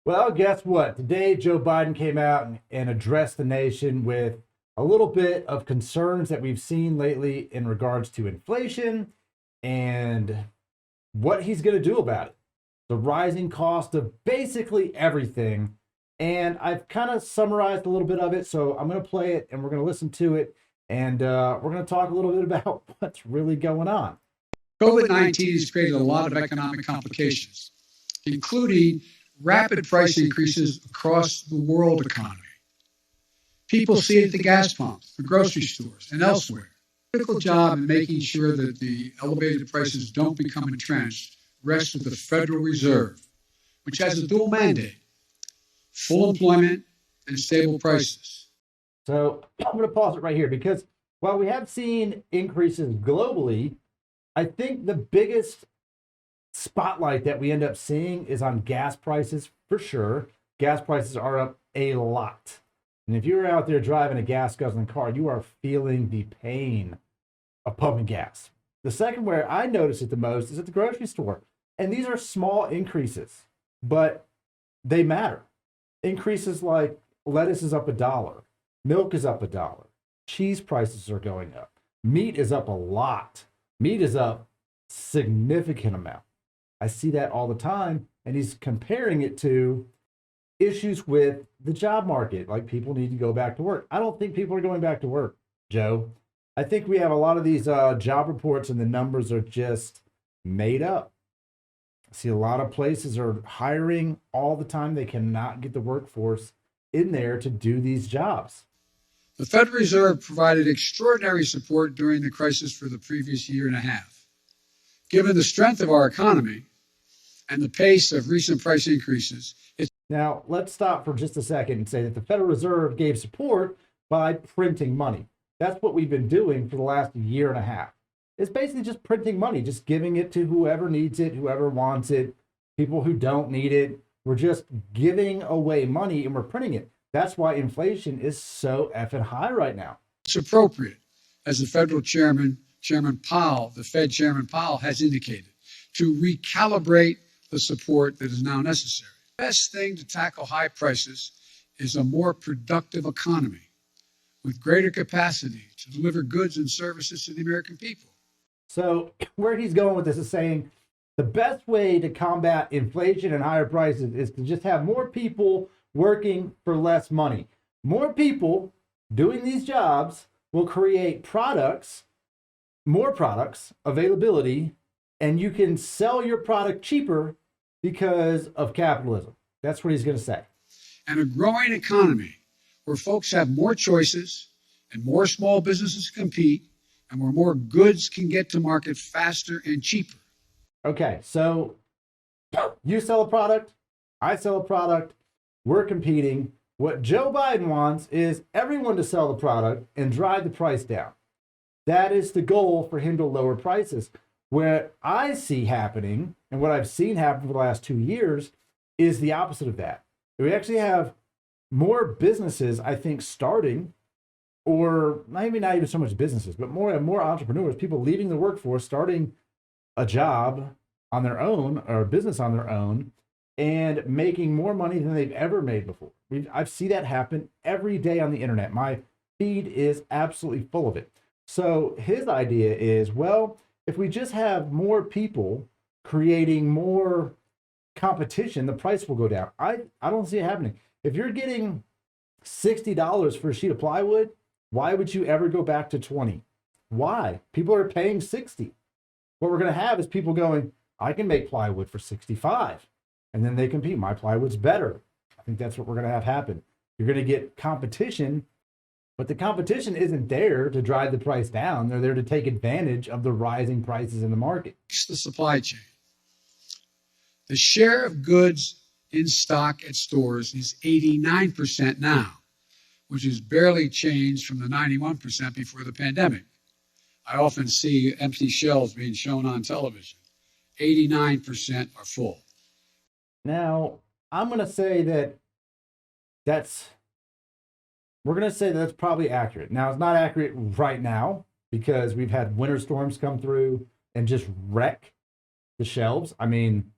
Well, guess what? Today, Joe Biden came out and addressed the nation with a little bit of concerns that we've seen lately in regards to inflation and what he's going to do about it. The rising cost of basically everything. And I've kind of summarized a little bit of it. So I'm going to play it and we're going to listen to it. And we're going to talk a little bit about what's really going on. COVID-19 has created a lot of economic complications, including rapid price increases across the world economy. People see it at the gas pump, the grocery stores, and elsewhere. The critical job in making sure that the elevated prices don't become entrenched rests with the Federal Reserve, which has a dual mandate: full employment and stable prices. So I'm going to pause it right here because while we have seen increases globally, I think the biggest spotlight that we end up seeing is on gas prices for sure. Gas prices are up a lot. And if you're out there driving a gas guzzling car, you are feeling the pain of pumping gas. The second where I notice it the most is at the grocery store. And these are small increases, but they matter. Increases like lettuce is up $1, milk is up $1, cheese prices are going up, meat is up a lot. Meat is up significant amount. I see that all the time, and he's comparing it to issues with the job market, like people need to go back to work. I don't think people are going back to work, Joe. I think we have a lot of these job reports and the numbers are just made up. I see a lot of places are hiring all the time. They cannot get the workforce in there to do these jobs. The Federal Reserve provided extraordinary support during the crisis for the previous year and a half. Given the strength of our economy and the pace of recent price increases, Now, let's stop for just a second and say that the Federal Reserve gave support by printing money. That's what we've been doing for the last year and a half. It's basically just printing money, just giving it to whoever needs it, whoever wants it, people who don't need it. We're just giving away money and we're printing it. That's why inflation is so effing high right now. it's appropriate, as the federal chairman, Chairman Powell, the Fed Chairman Powell has indicated, to recalibrate the support that is now necessary. The best thing to tackle high prices is a more productive economy with greater capacity to deliver goods and services to the American people. So where he's going with this is saying the best way to combat inflation and higher prices is to just have more people working for less money. More people doing these jobs will create products, more products, availability, and you can sell your product cheaper because of capitalism. That's what he's going to say. And a growing economy where folks have more choices and more small businesses compete and where more goods can get to market faster and cheaper. Okay, so you sell a product, I sell a product, we're competing. What Joe Biden wants is everyone to sell the product and drive the price down. That is the goal for him to lower prices. What I see happening and what I've seen happen for the last 2 years is the opposite of that. We actually have more businesses, I think, starting, or maybe not even so much businesses, but more and more entrepreneurs, people leaving the workforce, starting a job on their own or a business on their own and making more money than they've ever made before. I see that happen every day on the internet. My feed is absolutely full of it. So his idea is, well, if we just have more people creating more competition, the price will go down. I don't see it happening. If you're getting $60 for a sheet of plywood, why would you ever go back to 20? Why? People are paying 60. What we're going to have is people going, I can make plywood for 65. And then they compete. My plywood's better. I think that's what we're going to have happen. You're going to get competition, but the competition isn't there to drive the price down. They're there to take advantage of the rising prices in the market. It's the supply chain. The share of goods in stock at stores is 89% now, which has barely changed from the 91% before the pandemic. I often see empty shelves being shown on television. 89% are full. Now, I'm going to say we're going to say that's probably accurate. Now, it's not accurate right now because we've had winter storms come through and just wreck the shelves. I mean,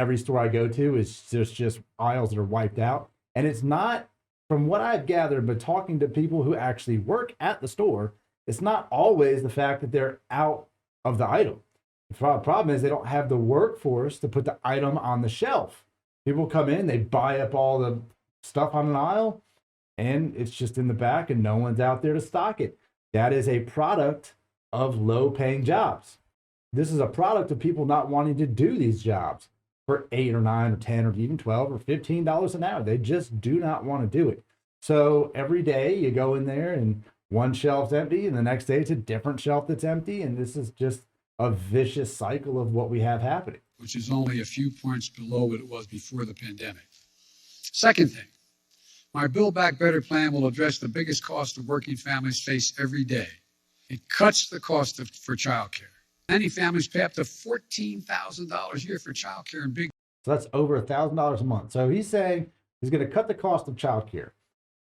every store I go to is just aisles that are wiped out. And it's not, from what I've gathered, but talking to people who actually work at the store, it's not always the fact that they're out of the item. The problem is they don't have the workforce to put the item on the shelf. People come in, they buy up all the stuff on an aisle, and it's just in the back and no one's out there to stock it. That is a product of low-paying jobs. This is a product of people not wanting to do these jobs for 8 or 9 or 10 or even 12 or $15 an hour. They just do not want to do it. So every day you go in there and one shelf's empty, and the next day it's a different shelf that's empty, and this is just a vicious cycle of what we have happening. Which is only a few points below what it was before the pandemic. Second thing, my Build Back Better plan will address the biggest cost of working families face every day. It cuts the cost for childcare. Many families pay up to $14,000 a year for childcare in big. So that's over $1,000 a month. So he's saying he's going to cut the cost of childcare.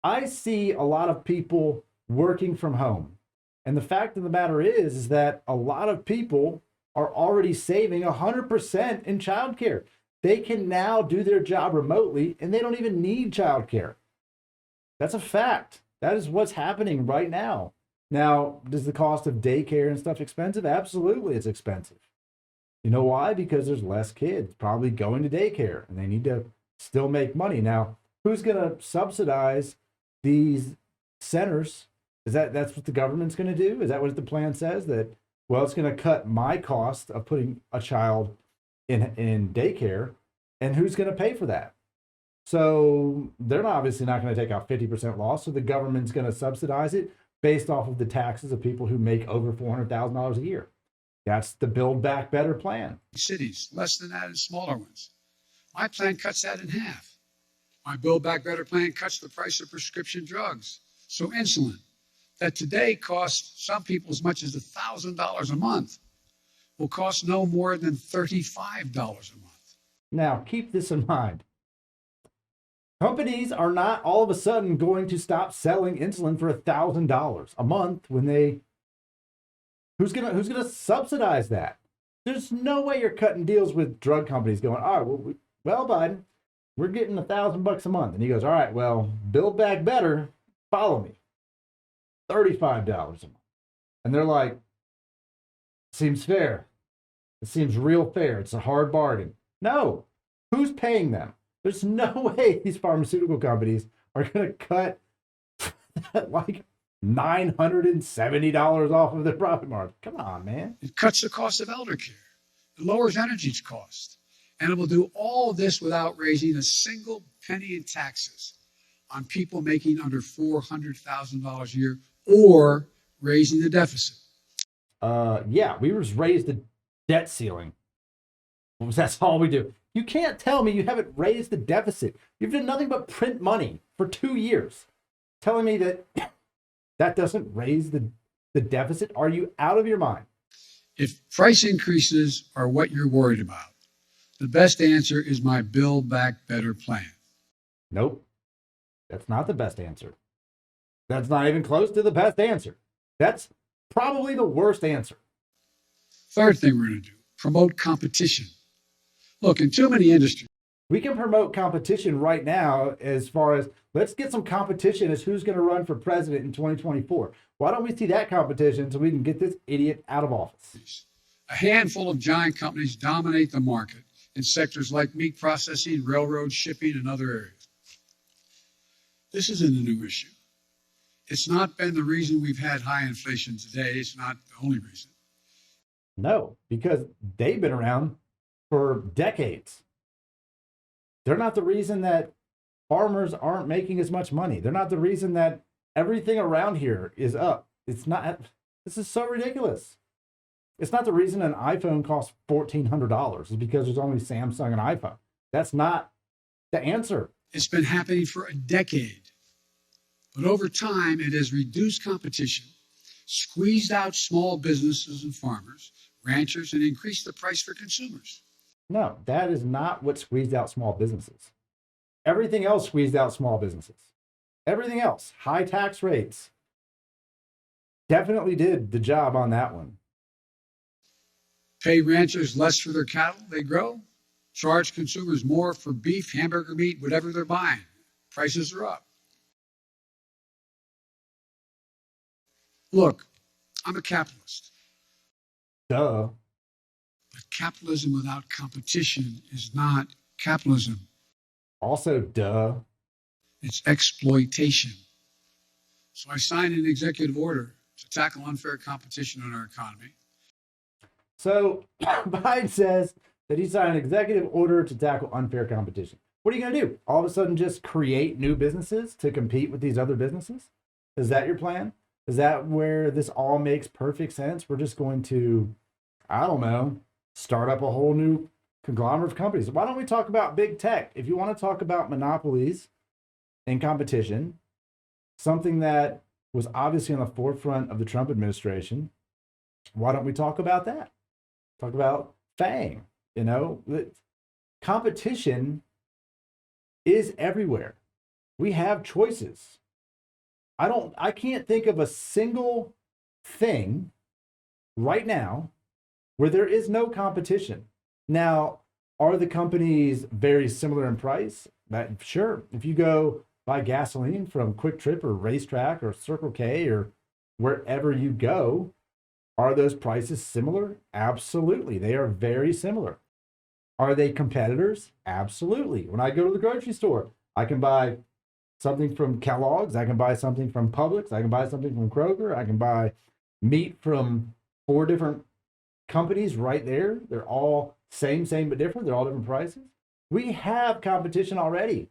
I see a lot of people working from home. And the fact of the matter is that a lot of people are already saving 100% in childcare. They can now do their job remotely and they don't even need childcare. That's a fact. That is what's happening right now. Now, is the cost of daycare and stuff expensive? Absolutely, it's expensive. You know why? Because there's less kids probably going to daycare and they need to still make money. Now, who's going to subsidize these centers? That's what the government's going to do? Is that what the plan says? That, well, it's going to cut my cost of putting a child in daycare, and who's going to pay for that? So they're obviously not going to take out 50% loss, so the government's going to subsidize it based off of the taxes of people who make over $400,000 a year. That's the Build Back Better plan. Cities, less than that in smaller ones. My plan cuts that in half. My Build Back Better plan cuts the price of prescription drugs. So insulin, that today costs some people as much as $1,000 a month, will cost no more than $35 a month. Now, keep this in mind. Companies are not all of a sudden going to stop selling insulin for $1,000 a month when they. Who's gonna subsidize that? There's no way you're cutting deals with drug companies going, all right, well, Biden, we're getting $1,000 a month. And he goes, all right, well, Build Back Better, follow me. $35 a month. And they're like, seems fair. It seems real fair. It's a hard bargain. No. Who's paying them? There's no way these pharmaceutical companies are going to cut like $970 off of their profit margin. Come on, man. It cuts the cost of elder care. It lowers energy cost. And it will do all of this without raising a single penny in taxes on people making under $400,000 a year or raising the deficit. Yeah, we just raised the debt ceiling. That's all we do. You can't tell me you haven't raised the deficit. You've done nothing but print money for 2 years. Telling me that that doesn't raise the deficit? Are you out of your mind? If price increases are what you're worried about, the best answer is my Build Back Better plan. Nope. That's not the best answer. That's not even close to the best answer. That's probably the worst answer. Third thing we're going to do, promote competition. Look, in too many industries. We can promote competition right now as far as let's get some competition as who's going to run for president in 2024. Why don't we see that competition so we can get this idiot out of office? A handful of giant companies dominate the market in sectors like meat processing, railroad, shipping, and other areas. This isn't a new issue. It's not been the reason we've had high inflation today. It's not the only reason. No, because they've been around for decades. They're not the reason that farmers aren't making as much money. They're not the reason that everything around here is up. It's not. This is so ridiculous. It's not the reason an iPhone costs $1,400 is because there's only Samsung and iPhone. That's not the answer. It's been happening for a decade. But over time, it has reduced competition, squeezed out small businesses and farmers, ranchers, and increased the price for consumers. No, that is not what squeezed out small businesses. Everything else squeezed out small businesses. Everything else, high tax rates, definitely did the job on that one. Pay ranchers less for their cattle they grow? charge consumers more for beef, hamburger meat, whatever they're buying. Prices are up. Look, I'm a capitalist. Duh. But capitalism without competition is not capitalism. Also, duh. It's exploitation. So I signed an executive order to tackle unfair competition in our economy. So Biden says that he signed an executive order to tackle unfair competition. What are you going to do? All of a sudden just create new businesses to compete with these other businesses? Is that your plan? Is that where this all makes perfect sense? We're just going to, I don't know, start up a whole new conglomerate of companies. Why don't we talk about big tech? If you want to talk about monopolies and competition, something that was obviously on the forefront of the Trump administration, why don't we talk about that? Talk about FANG. You know, competition is everywhere. We have choices. I can't think of a single thing right now where there is no competition. Now, are the companies very similar in price? Sure. If you go buy gasoline from Quick Trip or Racetrack or Circle K or wherever you go, are those prices similar? Absolutely. They are very similar. Are they competitors? Absolutely. When I go to the grocery store, I can buy something from Kellogg's, I can buy something from Publix, I can buy something from Kroger, I can buy meat from 4 different companies right there. They're all same but different. They're all different prices. We have competition already.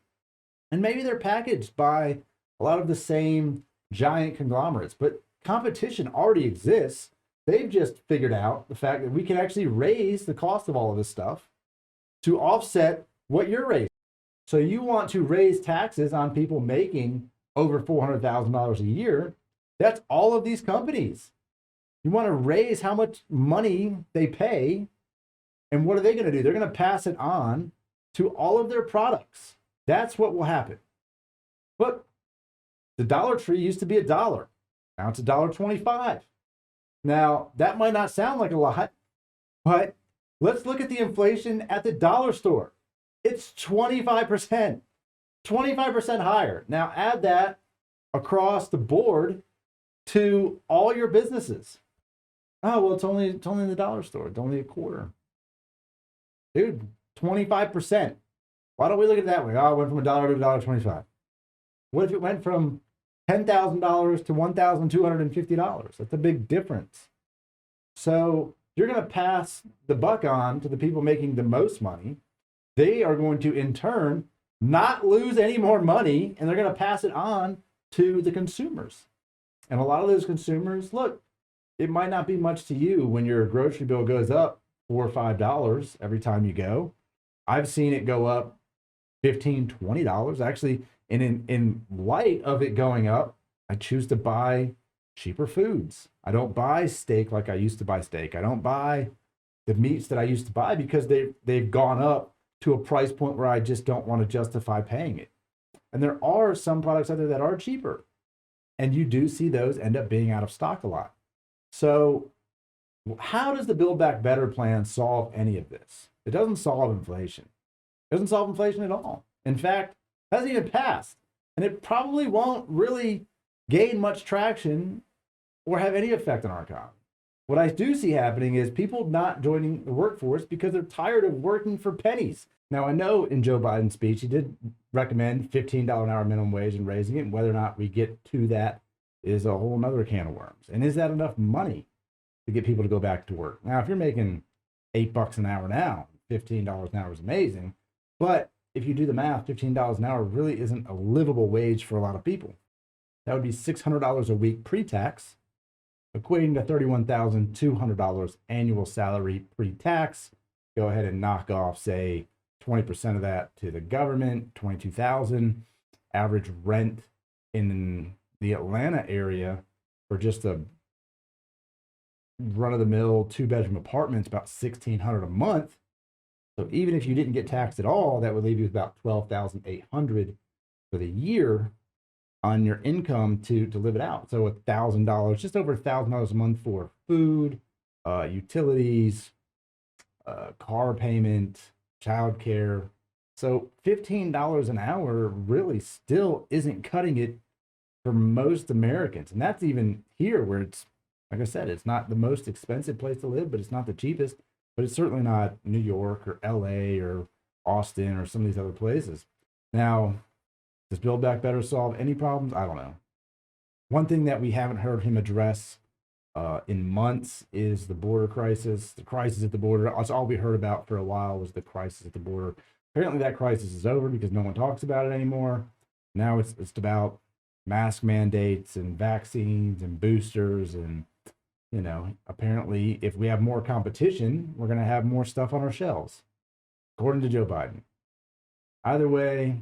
And maybe they're packaged by a lot of the same giant conglomerates, but competition already exists. They've just figured out the fact that we can actually raise the cost of all of this stuff to offset what you're raising. So you want to raise taxes on people making over $400,000 a year. That's all of these companies. You want to raise how much money they pay. And what are they going to do? They're going to pass it on to all of their products. That's what will happen. But the Dollar Tree used to be $1. Now it's $1.25. Now, that might not sound like a lot, but let's look at the inflation at the dollar store. It's 25%, 25% higher. Now add that across the board to all your businesses. Oh, well, it's only in the dollar store. It's only a quarter. Dude, 25%. Why don't we look at it that way? Oh, it went from $1 to $1.25. What if it went from $10,000 to $1,250? That's a big difference. So you're going to pass the buck on to the people making the most money. They are going to, in turn, not lose any more money, and they're going to pass it on to the consumers. And a lot of those consumers, look, it might not be much to you when your grocery bill goes up $4 or $5 every time you go. I've seen it go up $15, $20. Actually, in light of it going up, I choose to buy cheaper foods. I don't buy steak like I used to buy steak. I don't buy the meats that I used to buy because they've gone up to a price point where I just don't want to justify paying it. And there are some products out there that are cheaper. And you do see those end up being out of stock a lot. So how does the Build Back Better plan solve any of this? It doesn't solve inflation. It doesn't solve inflation at all. In fact, it hasn't even passed. And it probably won't really gain much traction or have any effect on our economy. What I do see happening is people not joining the workforce because they're tired of working for pennies. Now, I know in Joe Biden's speech, he did recommend $15 an hour minimum wage and raising it. And whether or not we get to that is a whole nother can of worms. And is that enough money to get people to go back to work? Now, if you're making $8 an hour now, $15 an hour is amazing. But if you do the math, $15 an hour really isn't a livable wage for a lot of people. That would be $600 a week pre-tax, equating to $31,200 annual salary pre-tax. Go ahead and knock off, say, 20% of that to the government, $22,000. Average rent in the Atlanta area for just a run-of-the-mill 2-bedroom apartment is about $1,600 a month. So even if you didn't get taxed at all, that would leave you with about $12,800 for the year on your income to live it out. So $1,000, just over $1,000 a month for food, utilities, car payment, childcare. So $15 an hour really still isn't cutting it for most Americans. And that's even here where it's, like I said, it's not the most expensive place to live, but it's not the cheapest, but it's certainly not New York or LA or Austin or some of these other places. Now, does Build Back Better solve any problems? I don't know. One thing that we haven't heard him address in months is the border crisis, the crisis at the border. That's all we heard about for a while was the crisis at the border. Apparently that crisis is over because no one talks about it anymore. Now it's about mask mandates and vaccines and boosters. And, you know, apparently if we have more competition, we're going to have more stuff on our shelves, according to Joe Biden. Either way,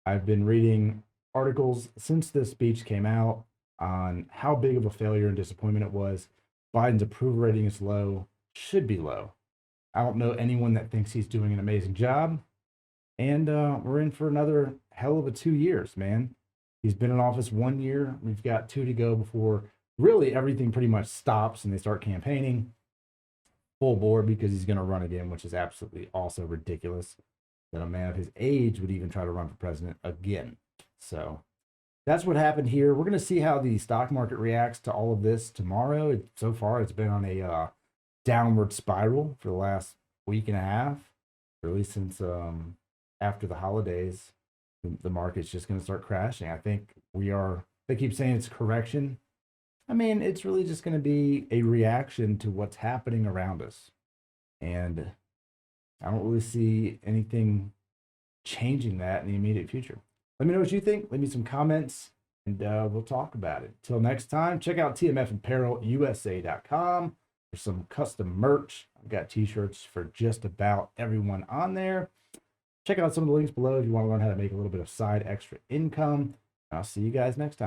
I've been reading articles since this speech came out on how big of a failure and disappointment it was. Biden's approval rating is low, should be low. I don't know anyone that thinks he's doing an amazing job. And we're in for another hell of a 2 years, man. He's been in office 1 year. We've got 2 to go before really everything pretty much stops and they start campaigning full bore because he's going to run again, which is absolutely also ridiculous that a man of his age would even try to run for president again. So that's what happened here. We're going to see how the stock market reacts to all of this tomorrow. So far, it's been on a downward spiral for the last week and a half, really since after the holidays. The market's just going to start crashing. I think they keep saying it's correction. I mean, it's really just going to be a reaction to what's happening around us. And I don't really see anything changing that in the immediate future. Let me know what you think. Leave me some comments, and we'll talk about it. Till next time, check out tmfapparelusa.com for some custom merch. I've got t-shirts for just about everyone on there. Check out some of the links below if you want to learn how to make a little bit of side extra income. I'll see you guys next time.